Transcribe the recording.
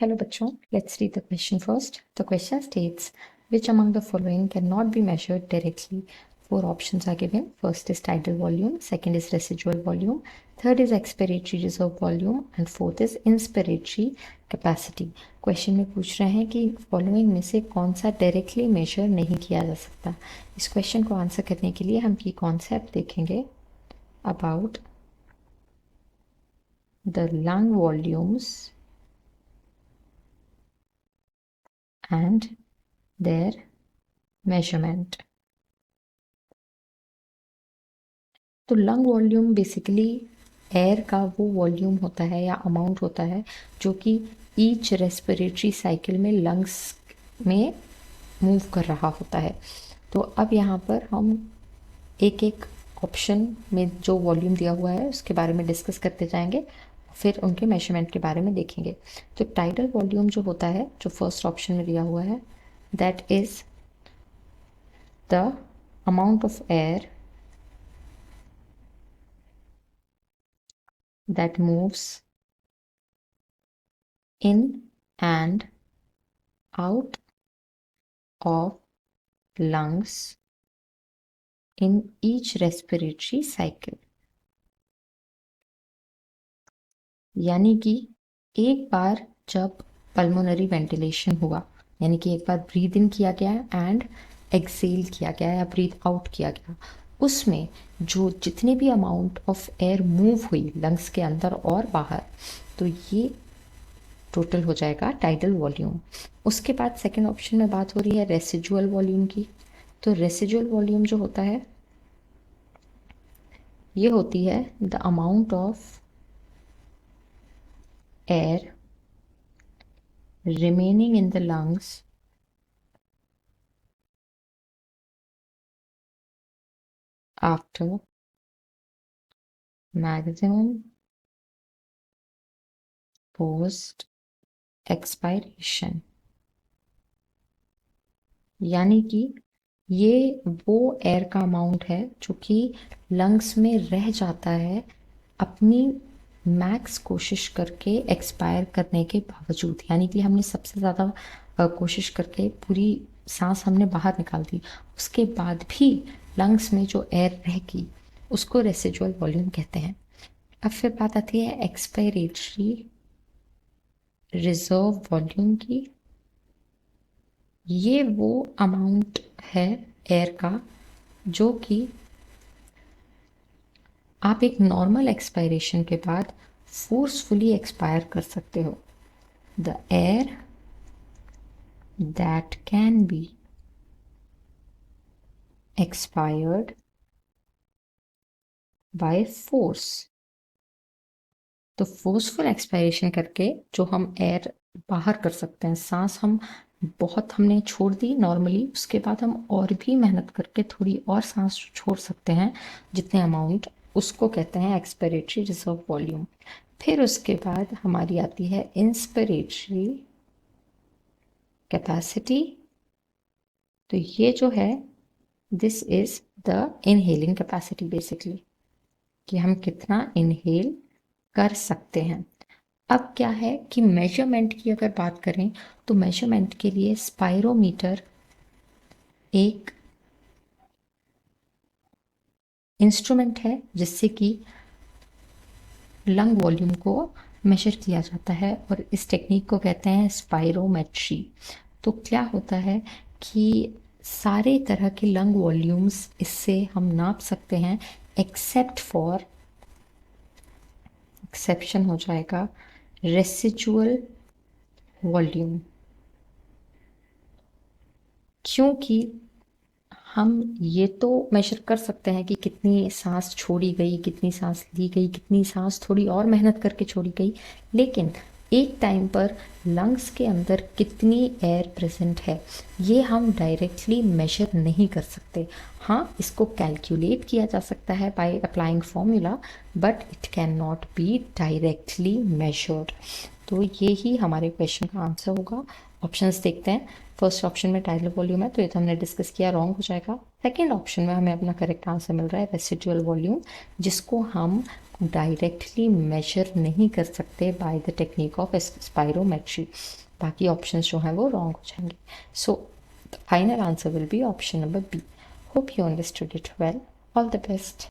Hello बच्चों, let's read the question first. The question states, which among the following cannot be measured directly? Four options are given. First is tidal volume, second is residual volume, third is expiratory reserve volume and fourth is inspiratory capacity. Question में पूछ रहे हैं कि following में से कौन सा directly measure नहीं किया जा सकता. इस क्वेश्चन को आंसर करने के लिए हम की कॉन्सेप्ट देखेंगे about the lung volumes and their measurement. तो लंग वॉल्यूम बेसिकली एयर का वो वॉल्यूम होता है या अमाउंट होता है जो कि ईच रेस्पिरेटरी साइकिल में लंग्स में मूव कर रहा होता है. तो अब यहाँ पर हम एक एक ऑप्शन में जो वॉल्यूम दिया हुआ है उसके बारे में डिस्कस करते जाएंगे, फिर उनके मेजरमेंट के बारे में देखेंगे. तो टाइडल वॉल्यूम जो होता है, जो फर्स्ट ऑप्शन में दिया हुआ है, that is the amount of air that moves in and out of lungs in each respiratory cycle. यानी कि एक बार जब पल्मोनरी वेंटिलेशन हुआ, यानी कि एक बार ब्रीद इन किया गया एंड एक्सेल किया गया या ब्रीद आउट किया गया, उसमें जो जितने भी अमाउंट ऑफ एयर मूव हुई लंग्स के अंदर और बाहर, तो ये टोटल हो जाएगा टाइडल वॉल्यूम. उसके बाद सेकंड ऑप्शन में बात हो रही है रेसिजुअल वॉल्यूम की. तो रेसिजुअल वॉल्यूम जो होता है ये होती है the amount of air remaining in the lungs after maximum post expiration. यानी कि ये वो एयर का अमाउंट है जो कि लंग्स में रह जाता है अपनी मैक्स कोशिश करके एक्सपायर करने के बावजूद. यानी कि हमने सबसे ज़्यादा कोशिश करके पूरी सांस हमने बाहर निकाल दी, उसके बाद भी लंग्स में जो एयर रहेगी उसको रेसिजुअल वॉल्यूम कहते हैं. अब फिर बात आती है एक्सपायरेटरी रिजर्व वॉल्यूम की. ये वो अमाउंट है एयर का जो कि आप एक नॉर्मल एक्सपायरेशन के बाद फोर्सफुली एक्सपायर कर सकते हो. The air that can be expired by force. तो फोर्सफुल एक्सपायरेशन करके जो हम एयर बाहर कर सकते हैं, सांस हम बहुत हमने छोड़ दी नॉर्मली, उसके बाद हम और भी मेहनत करके थोड़ी और सांस छोड़ सकते हैं जितने अमाउंट, उसको कहते हैं एक्सपायरेटरी रिजर्व वॉल्यूम. फिर उसके बाद हमारी आती है इंस्पिरेटरी कैपेसिटी. तो ये जो है this is the inhaling capacity basically, कि हम कितना इनहेल कर सकते हैं. अब क्या है कि मेजरमेंट की अगर बात करें तो मेजरमेंट के लिए स्पायरोमीटर एक इंस्ट्रूमेंट है जिससे कि लंग वॉल्यूम को मेजर किया जाता है, और इस टेक्निक को कहते हैं स्पायरोमेट्री. तो क्या होता है कि सारे तरह के लंग वॉल्यूम्स इससे हम नाप सकते हैं, एक्सेप्ट फॉर, एक्सेप्शन हो जाएगा रेसिजुअल वॉल्यूम, क्योंकि हम ये तो मेजर कर सकते हैं कि कितनी सांस छोड़ी गई, कितनी सांस ली गई, कितनी सांस थोड़ी और मेहनत करके छोड़ी गई, लेकिन एक टाइम पर लंग्स के अंदर कितनी एयर प्रेजेंट है ये हम डायरेक्टली मेजर नहीं कर सकते. हाँ, इसको कैलकुलेट किया जा सकता है by applying formula, but it can not be directly measured. तो ये ही हमारे क्वेश्चन का आंसर होगा. ऑप्शंस देखते हैं. फर्स्ट ऑप्शन में टाइडल वॉल्यूम है, तो ये तो हमने डिस्कस किया, रॉन्ग हो जाएगा. सेकेंड ऑप्शन में हमें अपना करेक्ट आंसर मिल रहा है रेसिडुअल वॉल्यूम, जिसको हम डायरेक्टली मेजर नहीं कर सकते by the technique of spirometry. बाकी ऑप्शंस जो हैं वो रॉन्ग हो जाएंगे। So the final answer will be option number B. Hope you understood it well. All the best.